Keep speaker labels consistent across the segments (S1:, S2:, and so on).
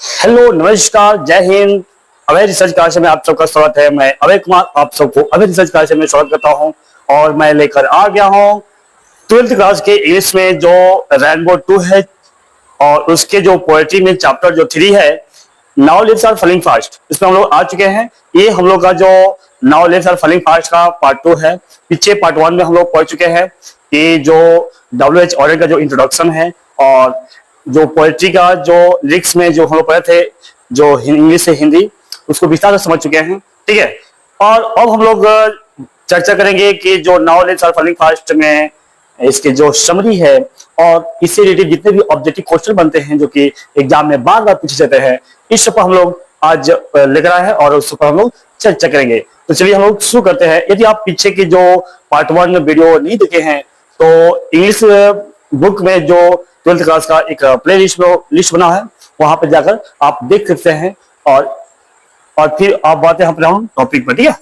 S1: Hello, नमस्कार, जय हिंद। अभय research class में आप सबका स्वागत है। मैं अभय कुमार आप सबको अभय रिसर्च क्लास में स्वागत करता हूं और मैं लेकर आ गया हूं 12th क्लास के इंग्लिश में जो रेनबो 2 है और उसके जो पोएट्री में चैप्टर जो 3 है, now leaves are falling fast. इसमें हम लोग आ चुके हैं। ये हम लोग का जो now leaves are falling fast का पार्ट 2 है। पीछे पार्ट 1 में हम लोग पढ़ चुके हैं। ये जो WH ऑर्डर का जो इंट्रोडक्शन है और जो पोएट्री का जो लिरिक्स में जो हम लोग पढ़े थे, जो इंग्लिश से हिंदी, उसको विस्तार से समझ चुके हैं। ठीक है, और अब हम लोग चर्चा करेंगे कि जो now leaves are falling fast में इसके जो समरी है और इससे रिलेटेड जितने भी ऑब्जेक्टिव क्वेश्चन बनते हैं जो कि एग्जाम में बार बार पूछे जाते हैं, इस सब पर हम लोग आज लेकर आए हैं और उस पर हम लोग चर्चा करेंगे। तो चलिए हम लोग शुरू करते हैं। यदि आप पीछे की जो पार्ट 1 वीडियो नहीं देखे हैं तो इंग्लिश बुक में जो 12th क्लास का एक प्ले लिस्ट बना है, वहां पर जाकर आप देख सकते हैं और फिर आप बातें हम टॉपिक पर। ठीक है,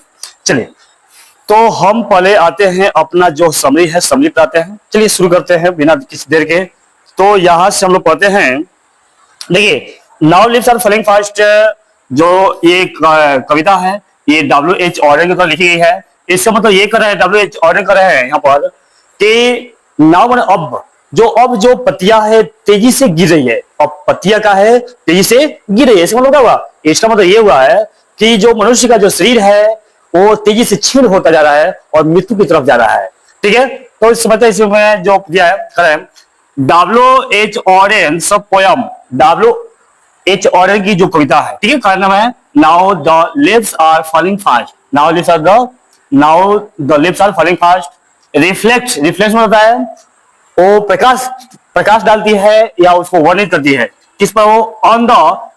S1: चलिए तो हम पहले आते हैं अपना जो समरी है, समरी पर आते हैं। चलिए शुरू करते हैं बिना किसी देर के। तो यहां से हम लोग पढ़ते हैं। देखिए, now leaves are falling fast जो ये कविता है, ये WH ऑर्डर के द्वारा लिखी गई है। इसका मतलब ये कर रहे हैं, WH ऑर्डर कर रहे हैं यहाँ पर कि नाउ मैंने अब जो पत्तियां है तेजी से गिर रही है। अब पत्तियां का है तेजी से गिर रही है, इसका मतलब क्या हुआ? इसका मतलब ये हुआ है कि जो मनुष्य का जो शरीर है वो तेजी से क्षीण होता जा रहा है और मृत्यु की तरफ जा रहा है। ठीक है, तो इस मतलब इसमें जो दिया है करें WH ऑर्डन सब पोयम, WH ऑर्डन की जो कविता है, ठीक है, का नाम है now the leaves are falling fast. Now the leaves are falling fast. Reflect में होता है वो प्रकाश डालती है या उसको वर्णित करती है किस पर? वो on the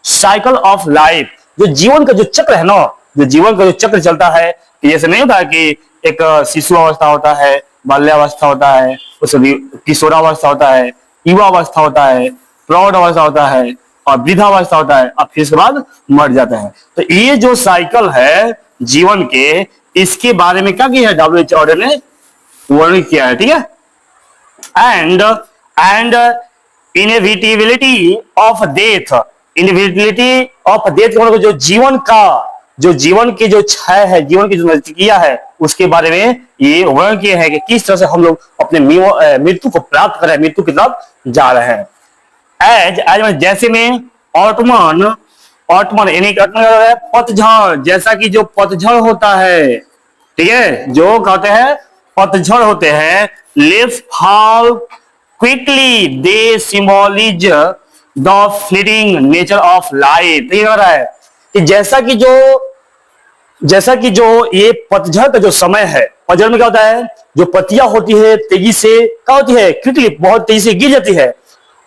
S1: cycle of life, जो जीवन का जो चक्र है ना, जो जीवन का जो चक्र चलता है, जैसे नहीं होता है कि एक शिशु अवस्था होता है, बाल्यावस्था होता है, उसके किशोरावस्था होता है, युवा अवस्था होता है, प्रौढ़ अवस्था होता है और वृद्धावस्था होता है, और फिर इसके बाद मर जाता है। तो ये जो साइकिल है जीवन के, इसके बारे में क्या किया है WH ऑर्डर ने वर्णित किया है। ठीक है, and inevitability of death, inevitability of death मतलब जो जीवन की जो क्षय है, जीवन की जो नजदीकिया है, उसके बारे में ये वर्णन किया है कि किस तरह से हम लोग अपने मृत्यु को प्राप्त कर रहे हैं, मृत्यु की तरफ जा रहे हैं। एज जैसे में ऑटमन यानी पतझड़, जैसा कि जो पतझड़ होता है, ठीक है, जो कहते हैं पतझड़ होते हैं, leaves fall quickly, they symbolize the fleeting nature of life। तो ये कह रहा है कि जैसा कि जो ये पतझड़ का जो समय है, पतझड़ में क्या होता है, जो पत्तियां होती है तेजी से क्या होती है, क्विकली बहुत तेजी से गिर जाती है,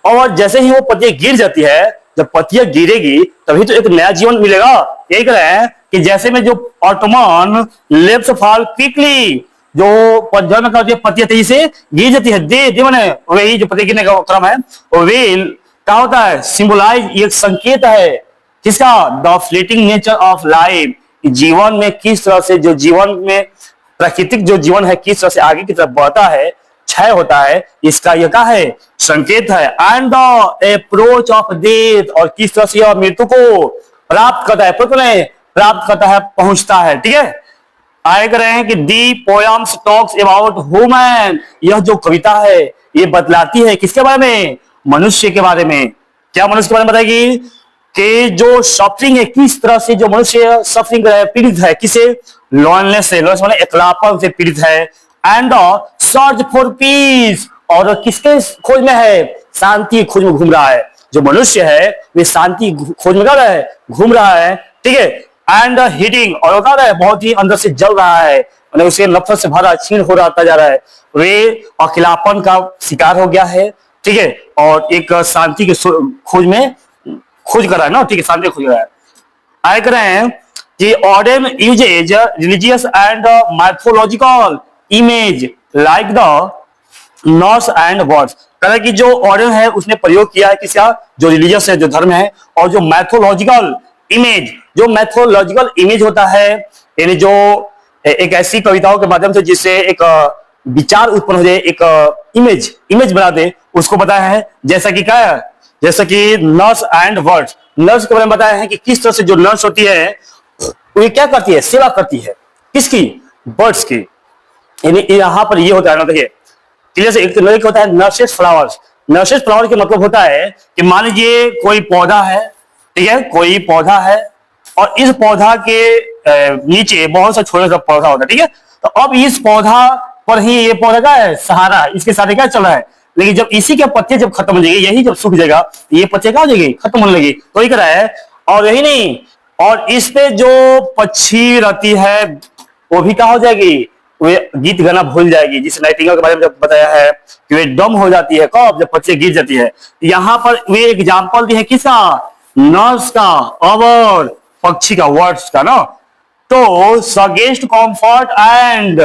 S1: और जैसे ही वो पत्तियां गिर जाती है, जब पत्तियां गिरेगी तभी तो एक नया जीवन मिलेगा। यही कह रहे हैं कि जैसे में जो ऑटमन leaves fall quickly, जो पतझड़ में पत्तियां तेजी से गिर जाती है, दे माने वही जो पत्ती गिरने का क्रम है, वो वेल क्या होता है, सिंबलाइज, एक संकेत है किसका? The fleeting nature of life, जीवन में किस तरह से जो जीवन में प्राकृतिक जो जीवन है किस तरह से आगे की तरफ बढ़ता है, क्षय होता है, इसका यह क्या है, संकेत है। And the approach of death, और किस तरह से यह मृत्यु को प्राप्त करता है, पहुंचता है। ठीक है, आए कर रहे हैं कि दी पोयम्स टॉक्स अबाउट वुमेन, यह जो कविता है ये बतलाती है किसके बारे में? मनुष्य के बारे में। क्या मनुष्य के बारे में बताएगी कि जो सफरिंग है, किस तरह से जो मनुष्य सफरिंग पीड़ित है, किसे? लॉनलेस से, लॉनलेस माने अकेलापन से पीड़ित है। एंड सर्च फॉर पीस, और किसके खोज में है? शांति खोज में घूम रहा है। जो मनुष्य है वे शांति खोज में क्या रहा है, घूम रहा है। ठीक है, एंड हीटिंग, और क्या रहा है, बहुत ही अंदर से जल रहा है, मतलब उसे नफरत से भरा क्षीण हो रहा जा रहा है, वे अकेलापन का शिकार हो गया है। ठीक है, और एक शांति के खोज कर रहा है ना, ठीक है, शांति खोज रहा है। आए कर रहे हैं कि Auden uses religious and mythological image like the Norse and words. कह रहा कि जो ऑर्डन है उसने प्रयोग किया है किसका? जो रिलीजियस है, जो धर्म है, और जो मैथोलॉजिकल इमेज, जो मैथोलॉजिकल इमेज होता है, यानी जो एक ऐसी कविताओं के माध्यम से जिससे एक विचार उत्पन्न हो जाए, एक इमेज बना दे, उसको बताया है। जैसा कि क्या है, जैसा कि नर्स एंड वर्ड्स, नर्स के बारे में बताया है कि किस तरह से जो नर्स होती है वो क्या करती है, सेवा करती है किसकी, बर्ड्स की। यानी यहां पर ये होता है ना, देखिए क्लियर से, एक होता है नर्सेस फ्लावर्स। नर्सेस फ्लावर का मतलब होता है कि मान लीजिए कोई पौधा है, ठीक है, कोई पौधा है और इस पौधा के नीचे बहुत सा छोटा सा पौधा होता है, ठीक है। तो अब इस पौधा पर ही ये पौधा का है सहारा, इसके साथ क्या चल रहा है। लेकिन जब इसी के पत्ते जब खत्म हो जाएंगे, यही जब सूख जाएगा, ये पत्ते क्या हो जाएगी, खत्म होने लगी, तो ये कर रहा है। और यही नहीं, और इस पे जो पक्षी रहती है वो भी क्या हो जाएगी, वे गीत गाना भूल जाएगी। जिस नाइटिंगेल के बारे में जब बताया है कि वे डम हो जाती है कब, जब पक्षी गिर जाती है। यहाँ पर वे एग्जाम्पल दी है किसका, नर्स का और पक्षी का, वर्ड्स का ना। तो सजेस्ट कंफर्ट एंड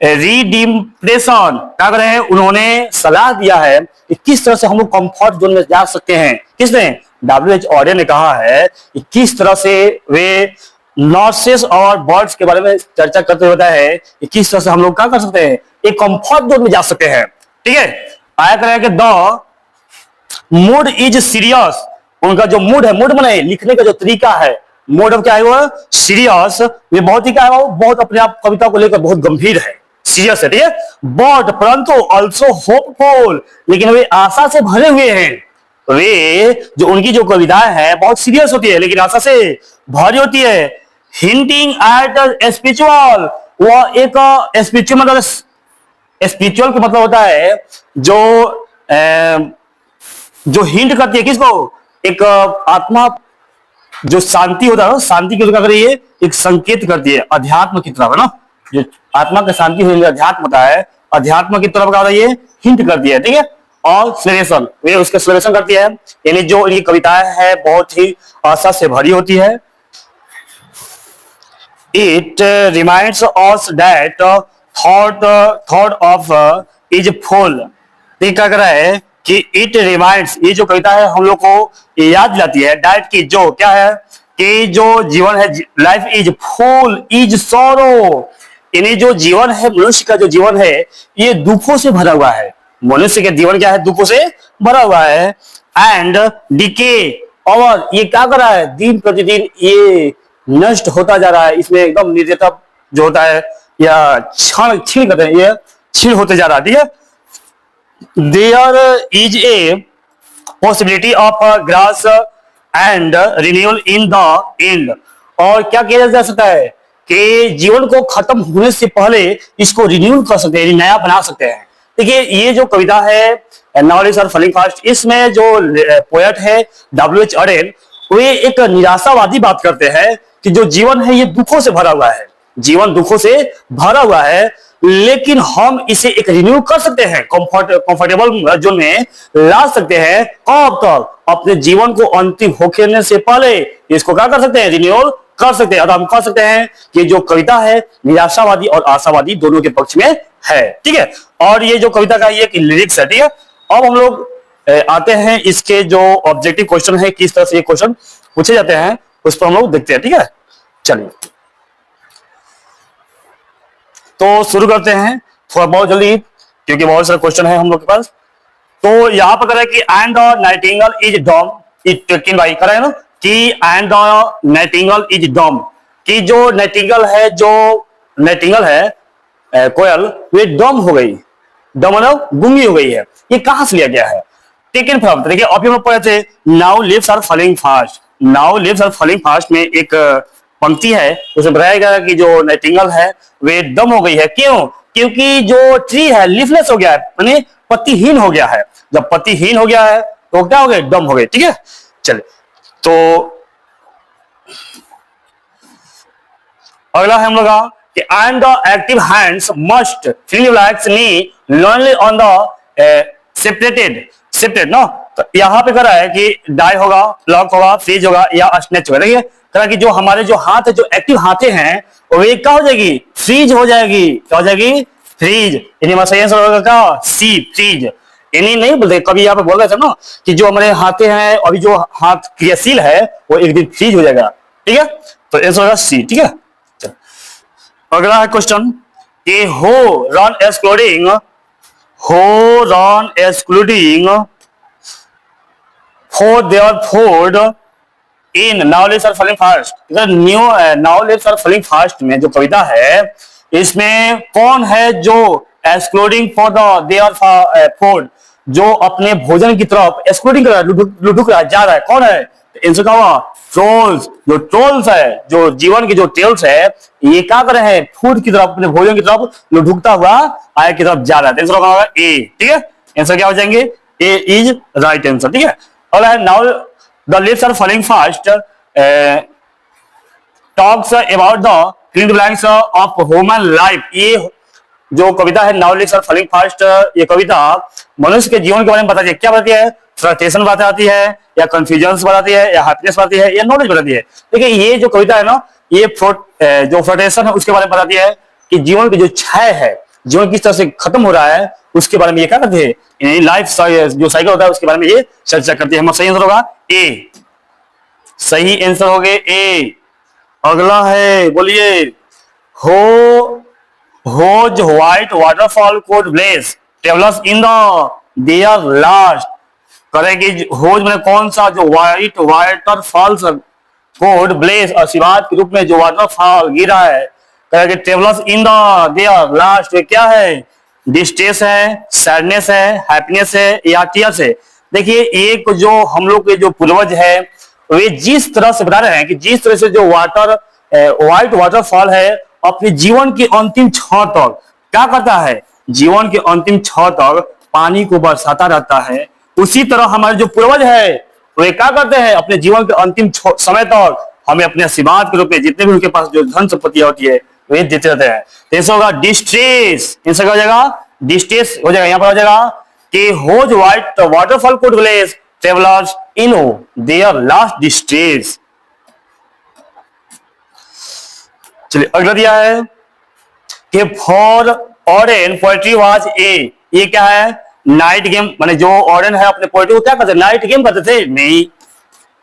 S1: रीडिम्प्रेशन क्या कर रहे हैं, उन्होंने सलाह दिया है कि किस तरह से हम लोग कंफर्ट जोन में जा सकते हैं। किसने, WHO ऑर्डर ने कहा है कि किस तरह से वे नर्सेस और बर्ड्स के बारे में चर्चा करते हुए बताया है कि किस तरह से हम लोग क्या कर सकते हैं, एक कंफर्ट जोन में जा सकते हैं, ठीक है। आया करें कि द मूड इज सीरियस, उनका जो मूड है, मूड माने लिखने का जो तरीका है, मोड ऑफ क्या है वो सीरियस, वे बहुत ही क्या है वो बहुत अपने आप कविता को लेकर बहुत गंभीर है, सीरियस है, ठीक है। बट परंतु ऑल्सो होपफुल, लेकिन वे आशा से भरे हुए हैं। वे जो उनकी जो कविताएं हैं बहुत सीरियस होती है लेकिन आशा से भरी होती है। हिंटिंग एट स्पिरिचुअल, वह एक स्पिरिचुअल मतलब, स्पिरिचुअल का मतलब होता है जो हिंट करती है किसको, एक आत्मा जो शांति होता है ना, शांति की क्या कर रही है, एक संकेत करती है अध्यात्म की तरफ, है ना। जो आत्मा का शांति होने अध्यात्म होता है, अध्यात्म की तरफ क्या होता है, ये हिंट करती है, ठीक है। और सिलेशन, वे उसके सिलेशन करती है, यानी जो ये कविताएं है बहुत ही आशा से भरी होती है। It reminds us that thought of is full, ठीक क्या कर रहा है कि इट रिमाइंड्स, ये जो कविता है हम लोग को याद दिलाती है दैट की जो क्या है कि जो जीवन है, life is full is sorrow, यानी जो जीवन है, मनुष्य का जो जीवन है ये दुखों से भरा हुआ है। मनुष्य का जीवन क्या है, दुखों से भरा हुआ है। एंड डिके, और ये क्या कर रहा है, दिन प्रतिदिन ये नष्ट होता जा रहा है, इसमें एकदम निर्जता जो होता है या क्षण क्षीण करते हैं, ये क्षीण होते जा रहा है, ठीक है। There is a possibility of grass and renewal in the end, और क्या किया जा सकता है कि जीवन को खत्म होने से पहले इसको रिन्यू कर सकते हैं, नया बना सकते हैं। देखिए ये जो कविता है नॉलेज और फलिंग फास्ट, इसमें जो पोएट है W.H. ऑरेल, वे एक निराशावादी बात करते हैं कि जो जीवन है ये दुखों से भरा हुआ है, जीवन दुखों से भरा हुआ है, लेकिन हम इसे एक रिन्यू कर सकते हैं, कंफर्टेबल जोन में ला सकते हैं। कब तक, अपने जीवन को अंतिम होने से पहले इसको क्या कर सकते हैं, रिन्यूअल कर सकते हैं। और हम कह सकते हैं कि जो कविता है निराशावादी और आशावादी दोनों के पक्ष में है, ठीक है। और ये जो कविता का ये लिरिक्स है, ठीक है। अब हम लोग आते हैं इसके जो ऑब्जेक्टिव क्वेश्चन है, किस तरह से ये क्वेश्चन पूछे जाते हैं उस पर हम लोग देखते हैं, ठीक है। चलिए तो शुरू करते हैं थोड़ा बहुत जल्दी, क्योंकि बहुत सारे क्वेश्चन है हम लोग के पास। तो यहाँ पर करें कि and the nightingale is dumb, taken by करें ना कि and the nightingale is dumb, कि जो नाइटिंगेल है कोयल, वे डम हो गई, डम मतलब गूंगी हो गई है। ये कहां से लिया गया है, टेकन फ्रॉम, देखिए अभी हम लोग पढ़े थे now leaves are falling fast, now leaves are falling fast में एक पंक्ति है, उसमें बताया गया कि जो नाइटिंगेल है वे डम हो गई है। क्यों, क्योंकि जो ट्री है लीफलेस हो गया है, यानी पत्तीहीन हो गया है। जब पत्तीहीन हो गया है तो क्या हो गया, डम हो गए, ठीक है। चलिए तो अगला है हम लोग कि and the active hands must feel like me lonely on the separated ना। तो यहाँ पे करा है कि डाई होगा, लॉक होगा, फ्रीज होगा या स्नेच होगा। देखिए करा कि जो हमारे जो हाथ है, जो एक्टिव हाथे हैं वो क्या हो जाएगी, फ्रीज हो जाएगी। क्या हो जाएगी, फ्रीज। यानी सही आंसर होगा क्या, सी, फ्रीज। यानी नहीं बोलते, कभी यहाँ पे बोल रहे थे ना कि जो हमारे हाथे हैं, अभी जो हाथ क्रियाशील है वो एक दिन फ्रीज हो जाएगा, ठीक है। तो आंसर होगा सी, ठीक है। अगला है क्वेश्चन कि who run excluding for their food in now leaves are falling fast। New now leaves are falling fast में जो कविता है, इसमें कौन है जो excluding for the their food, जो अपने भोजन की तरफ एक्सक्लूडिंग कर रहा है, लुढ़क रहा है, जा रहा है, कौन है? आंसर क्या हुआ? ट्रोल्स। जो ट्रोल्स है, जो जीवन के जो ट्रोल्स है, ये क्या कर रहे हैं? फूड की तरफ, अपने भोजन की तरफ लुढ़कता हुआ आय की तरफ जा रहा है। आंसर क्या होगा? ए। ठीक है, आंसर क्या हो जाएंगे? A is right answer. ठीक है, अगला है now the leaves are falling fast talks about the fill the blanks of human life. ये जो कविता है now leaves are falling fast, ये कविता मनुष्य के जीवन के बारे में बताती है। क्या बताती है? फ्रस्ट्रेशन बताती है, या कंफ्यूजन बताती है, या हैप्पीनेस बताती है, या नॉलेज बताती है। देखिए ये जो कविता है ना, ये जो फ्रस्ट्रेशन है उसके बारे में बताती है कि जीवन की जो क्षय है, जीवन किस तरह से खत्म हो रहा है, उसके बारे में ये क्या करती है? लाइफ जो साइकिल होता है उसके बारे में ये चर्चा करती है। हमारा सही आंसर होगा ए। सही आंसर हो गए ए। अगला है, बोलिए, whose white waterfall could bless travellers in the their last. करेंगे होज में कौन सा? जो व्हाइट वाटरफॉल्स कोड ब्लेस, आशीर्वाद के रूप में जो वाटरफॉल गिरा है, करेंगे travellers in the their last. ये क्या है? डिस्ट्रेस है, सैडनेस है, हैप्पीनेस है, या टीयर्स है। देखिए एक जो हम लोग के जो पूर्वज है, वे जिस तरह से बता रहे हैं कि जिस तरह से जो व्हाइट वाटरफॉल है अपने जीवन के अंतिम क्षण तक क्या करता है? जीवन के अंतिम क्षण तक पानी को बरसाता रहता है, उसी तरह हमारे जो पूर्वज है वे क्या करते हैं? अपने जीवन के अंतिम समय तक हमें अपने आशीर्वाद के रूप में जितने भी उनके पास जो धन संपत्ति होती है वे देते रहते हैं। तो ऐसा होगा डिस्ट्रेस। आंसर क्या हो जाएगा? डिस्ट्रेस हो जाएगा। यहां पर हो जाएगा कि whose white waterfall could bless travellers in their last distress. चलिए अगला दिया है कि for Auden poetry was A. ये क्या है? Night game. माने जो ऑरेन है अपने पोएट्री को क्या करते थे? नाइट गेम करते थे? नहीं।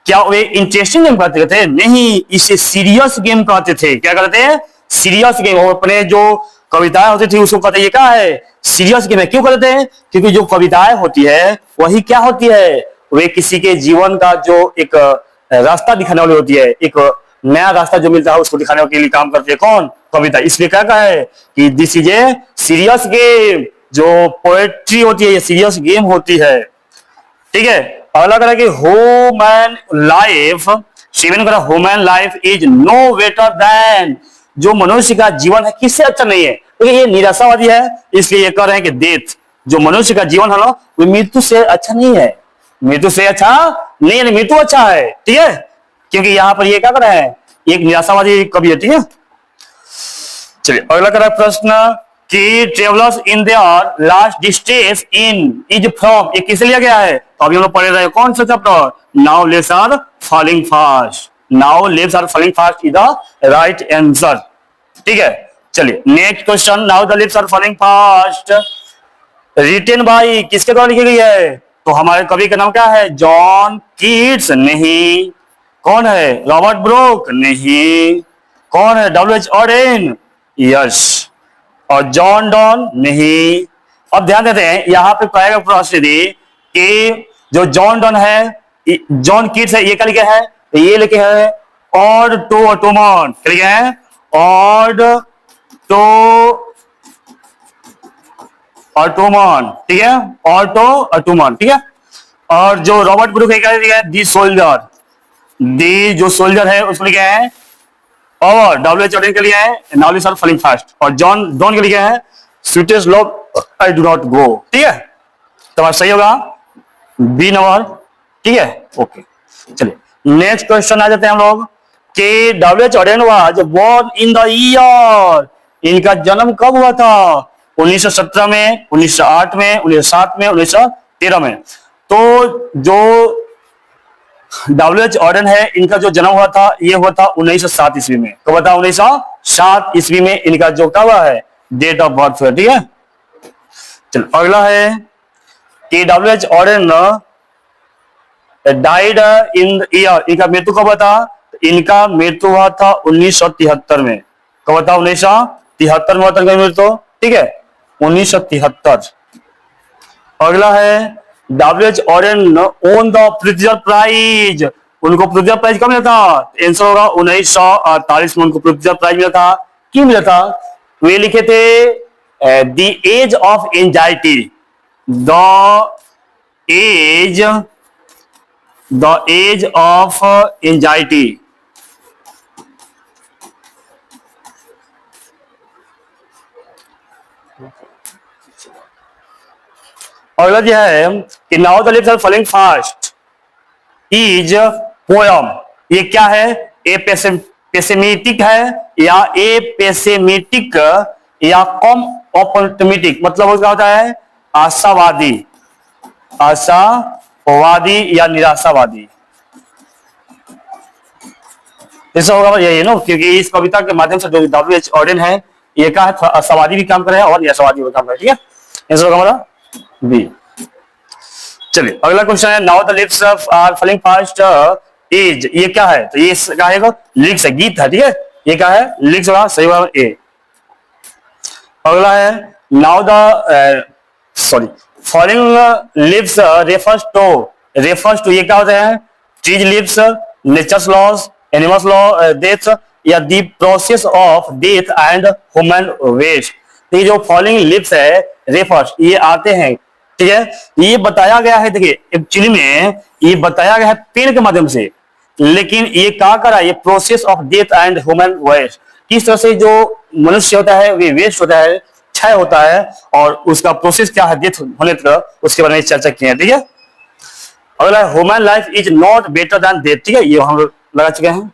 S1: क्या वे इंटरेस्टिंग गेम करते थे? नहीं, इसे सीरियस गेम कहते थे। क्या कहते हैं? Serious game. और अपने जो कविताएं होती थी उसको कहते हैं ये क्या है? सीरियस गेम है। क्यों कहते हैं? क्योंकि जो कविताएं होती है वही क्या होती है? वे किसी के जीवन का जो एक रास्ता दिखाने वाली होती है, एक नया रास्ता जो मिलता है उसको दिखाने के लिए काम करती है। कौन? कविता। इसलिए क्या कहा है कि this is a serious game. जो पोएट्री होती है ये सीरियस गेम होती है। ठीक है, अगला करा कि ह्यूमन लाइफ, सेवन करा human life is no better than. जो मनुष्य का जीवन है किससे अच्छा नहीं है? क्योंकि ये निराशावादी है, इसलिए ये कह रहे हैं कि डेथ, जो मनुष्य का जीवन है ना, वो मृत्यु से अच्छा नहीं है। मृत्यु से अच्छा नहीं है, मृत्यु अच्छा है। ठीक है, क्योंकि यहां पर ये क्या कर रहे हैं? एक निराशावादी कवि है। ठीक है, चलिए अगला करा प्रश्न कि travellers in their last distress in is from. ये किसे लिया गया है? तो अभी हम लोग पढ़ रहे हैं कौन सा chapter? Now leaves are falling fast. Now leaves are falling fast is the right answer. ठीक है, चलिए next question. Now the leaves are falling fast written by, किसके द्वारा लिखी गई है? तो हमारे कवि का नाम क्या है? John Keats. नहीं। कौन है? Robert Brooke. नहीं। कौन है? डब्ल्यू.एच. ऑरेन। यस। और जॉन डॉन। नहीं। अब ध्यान देते हैं यहां पे कहेगा प्रश्न कि जो जॉन डॉन है, जॉन कीट्स है, ये क्या लिखे हैं? ये लिखे हैं ऑड टू ऑटोमन। क्या लिखे हैं? Ode to autumn. ठीक है, ऑटो ऑटोमन। ठीक है, और जो रॉबर्ट ब्रूक है क्या लिखा है? दी सोल्जर। दी जो सोल्जर है उसको लिखे हैं। और डब्ल्यू.एच. ऑरेन के लिए है now leaves are falling fast. और जॉन डॉन के लिए है sweetest love I do not go. ठीक है, तो सही होगा बी नंबर। ठीक है, ओके। चलिए नेक्स्ट क्वेश्चन आ जाते हैं हम लोग कि W H. Auden was born in the year. इनका जन्म कब हुआ था? 1917 में, 1908 में, 1907 में, 1913 में। तो जो डब्ल्यू.एच. ऑरेन है इनका जो जन्म हुआ था ये हुआ था 1907 ईस्वी में। कब था? 1907 ईस्वी में इनका जो क्या हुआ है? डेट ऑफ बर्थ है। ठीक है, चलो अगला है कि W H. Auden died in the year. इनका मृत्यु कब हुआ था? इनका मृत्यु हुआ था 1973 में। कब था? 1973 1973 में हुआ था तो, ठीक है, 1973। अगला है W H. Auden won the Pritzker prize, उनको प्रिट्जर प्राइज कब मिला था? आंसर होगा 1948 में उनको प्रिट्जर प्राइज मिला था। क्यों मिला था? वे लिखे थे the age of anxiety, the age of anxiety. अगला जो है कि now the leaves are falling fast is poem, ये क्या है? ए पेसिमेटिक है या ए पेसिमेटिक या कम ऑप्टिमिस्टिक, मतलब उसका होता है आशावादी, आशावादी या निराशावादी। ऐसा होगा यही है ना, क्योंकि इस कविता के माध्यम से जो डब्ल्यू.एच. ऑरेन है ये क्या है, आशावादी भी काम करे और निराशावादी भी काम करे, ठीक है। ऐसा होगा हमारा बी। चलिए अगला क्वेश्चन है now the leaves are falling fast is, ये क्या है? तो ये क्या है? लिरिक्स है, गीत है, ठीक है। ये क्या है? लिरिक्स होगा, सही होगा ए। अगला है now the sorry falling leaves refers to, ये क्या होते हैं? Trees leaves, nature's loss, animals law death या the process of death and human waste. ये जो फॉलिंग लिप्स है रेफर्स, ये आते हैं, ठीक है। ये बताया गया है, देखिए एक्चुअली में ये बताया गया है पेड़ के माध्यम से, लेकिन ये क्या करा? ये process of death and human waste, किस तरह से जो मनुष्य होता है वे वेस्ट होता है, क्षय होता है, और उसका प्रोसेस क्या है डेथ होने तक, उसके बारे में चर्चा की है, ठीक है। अगला human life is not better than death, ठीक है, ये हम लगा चुके हैं।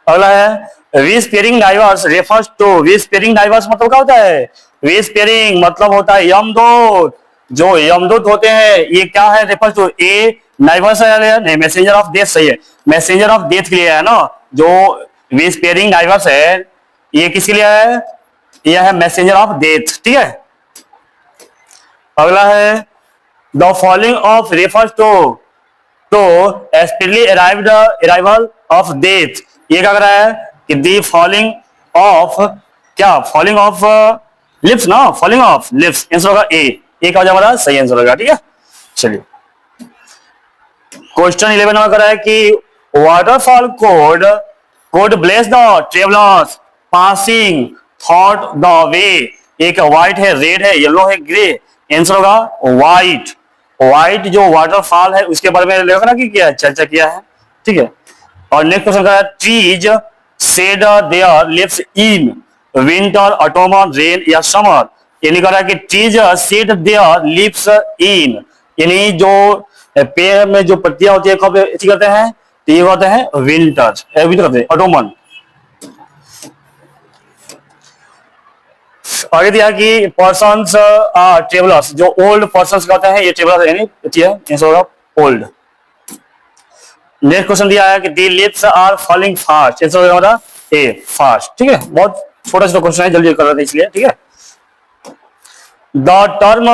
S1: अगला है विस्पेरिंग डाइवर्स रेफर्स टू, विस्पेरिंग डाइवर्स मतलब क्या होता है? विस्पेरिंग मतलब होता है यमदूत, जो यमदूत होते हैं ये क्या है? रेफर्स टू ए डाइवर्स है, नहीं मैसेंजर ऑफ डेथ, सही है, मैसेंजर ऑफ डेथ के लिए है ना, जो विस्पेरिंग डाइवर्स है ये किसके लिए है? यह है मैसेंजर ऑफ डेथ, ठीक है। अगला है the following of refers to speedy arrival of death, ये क्या कर रहा है कि दी फॉलिंग ऑफ, क्या फॉलिंग ऑफ लिप्स ना, फॉलिंग ऑफ लिप्स, आंसर होगा ए, एक हमारा सही आंसर होगा, ठीक है। चलिए क्वेश्चन 11 में कर रहा है कि waterfall could bless the travellers passing thought the way, एक व्हाइट है, रेड है, येलो है, ग्रे, आंसर होगा व्हाइट। व्हाइट जो वाटरफॉल है उसके बारे में लेकर ना कि क्या चर्चा किया है, ठीक है। और नेक्स्ट क्वेश्चन का trees shed their leaves in winter, autumn, rain या समर, यानी कह रहा है कि trees shed their leaves in, यानी जो पेड़ में जो पत्तियां होती है कब करते हैं? तो ये होते हैं विंटर, विंटर ऑटोमन। आगे दिया कि पर्सन्स आर ट्रेवलर्स, जो ओल्ड पर्सन्स कहते हैं ये ट्रेवलर्स, यानी होगा ओल्ड। नेक्स्ट क्वेश्चन दिया है कि the leaves are falling fast, answer होगा हमारा ए फास्ट, ठीक है। बहुत छोटा छोटा क्वेश्चन है, जल्दी कर रहे थे इसलिए, ठीक है। The term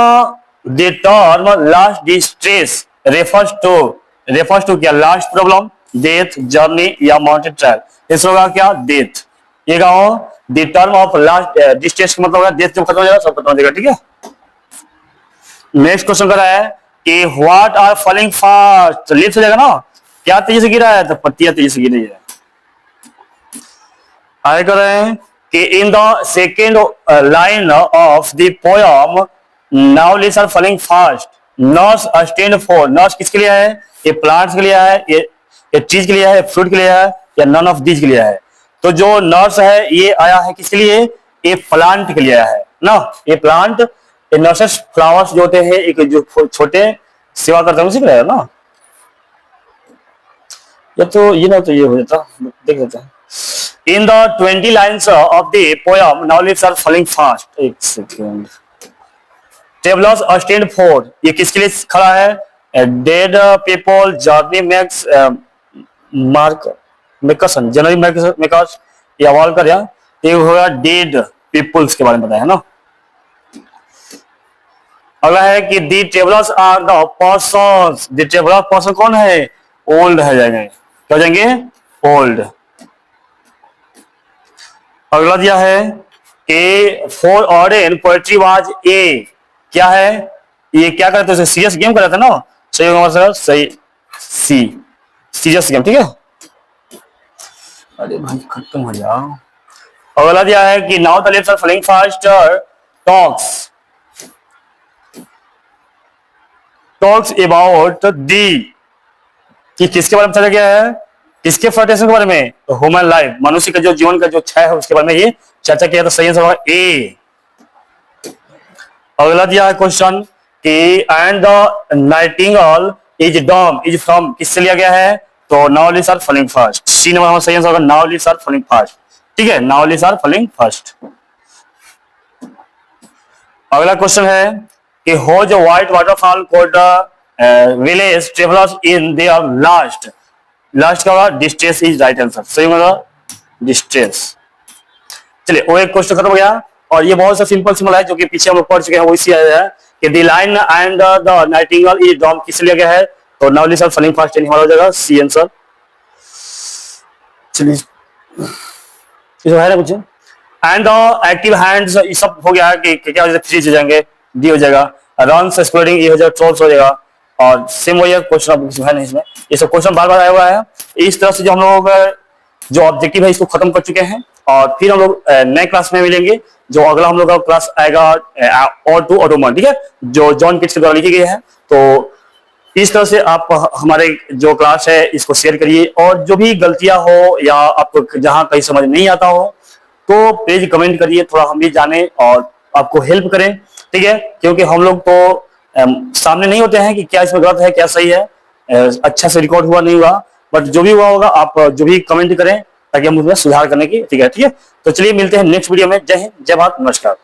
S1: last distress refers to क्या? लास्ट प्रॉब्लम, डेथ, जर्नी या माउंटेन ट्रायल, आंसर होगा क्या? डेथ। ये क्या हो? The term of last distress का मतलब होगा डेथ जब खत्म हो जाएगा सब खत्म हो जाएगा, ठीक है। नेक्स्ट क्वेश्चन कर रहा है कि what are falling fast, leaves हो जाएगा ना, क्या तेजी से गिरा है? तो पत्तियां तेजी से गिर रही है। आगे कर रहे हैं कि in the second line of the poem now leaves are falling fast, nurse stand for, nurse किसके लिए है? ये प्लांट्स के लिए है, ये ट्रीज के लिए है, फ्रूट के लिए है, या नन ऑफ दीज के लिए है? तो जो नर्स है ये आया है किसके लिए? ये प्लांट के लिए आया है ना, ये प्लांट, ये नर्सेस फ्लावर्स जो होते हैं एक जो छोटे सेवा करते हैं उसी के लिए है ना। या तो ये ना तो ये हो जाता, देख लेते हैं। In the 20 lines of the poem now leaves are falling fast, एक सेकेंड, ट्रेवलर्स स्टैंड फॉर, ये किसके लिए खड़ा है? Dead people, journey makes mark मेकर्सन, जनरली मेकर्स या वॉलकर, या ये होगा डेड पीपल्स के बारे में बताया है ना। अगला है कि the travellers are the persons, the traveller person कौन है? ओल्ड है जाएंगे, क्या हो जाएंगे? ओल्ड। अगला दिया है A for order in poetry was ए, क्या है ये, क्या करते थे, सीरियस गेम कर रहे थे ना, सही होगा सही सी, सीरियस गेम, ठीक है। अरे भाई खत्म हो जाओ। अगला दिया है कि now the leaves are falling faster talks about the, कि किसके बारे में चला गया है, किसके फ्लर्टेशन के बारे में, तो ह्यूमन लाइफ, मनुष्य का जो जीवन का जो क्षय है उसके बारे में ये चर्चा किया, तो सही आंसर होगा ए। अगला दिया है क्वेश्चन कि and the nightingale is dumb is from, किससे लिया गया है, तो now leaves are falling fast, C number हमारा सही आंसर होगा now leaves are falling fast, ठीक है, now leaves are falling fast. अगला क्वेश्चन है कि whose white waterfall cold village travellers in their last का होगा डिस्ट्रेस इज राइट आंसर, सही होगा डिस्ट्रेस। चलिए वो एक क्वेश्चन खत्म हो गया, और ये बहुत सा सिंपल सिंपल है जो कि पीछे हम लोग पढ़ चुके हैं, वो इसी है कि the line and the nightingale is dumb किस लिए गया है, तो now leaves are falling fast हमारा हो जाएगा सी आंसर। चलिए इसमें है ना कुछ, एंड द एक्टिव हैंड्स ये सब हो गया कि क्या हो जाएगा, फ्रीज हो जाएंगे, डी हो जाएगा, रन्स एक्सप्लोडिंग ये हो जाएगा, ट्रोल्स हो जाएगा, और सेम वही क्वेश्चन अब है नहीं इसमें, ये सब क्वेश्चन बार बार आया हुआ है। इस तरह से जो हम लोग जो ऑब्जेक्टिव है इसको खत्म कर चुके हैं, और फिर हम लोग नए क्लास में मिलेंगे, जो अगला हम लोग का क्लास आएगा ऑटो ऑटोमन, ठीक है, जो जॉन किट्स के द्वारा लिखी गई है। तो इस तरह से आप हमारे जो क्लास है इसको शेयर करिए, और जो भी गलतियां हो या आपको जहां कहीं समझ नहीं आता हो तो प्लीज कमेंट करिए, थोड़ा हम भी जाने और आपको हेल्प करें, ठीक है, क्योंकि हम लोग तो सामने नहीं होते हैं कि क्या इसमें गलत है क्या सही है, अच्छा से रिकॉर्ड हुआ नहीं हुआ, बट जो भी हुआ होगा आप जो भी कमेंट करें ताकि हम उसमें सुधार करने की, ठीक है। तो चलिए मिलते हैं नेक्स्ट वीडियो में, जय हिंद जय भारत, नमस्कार।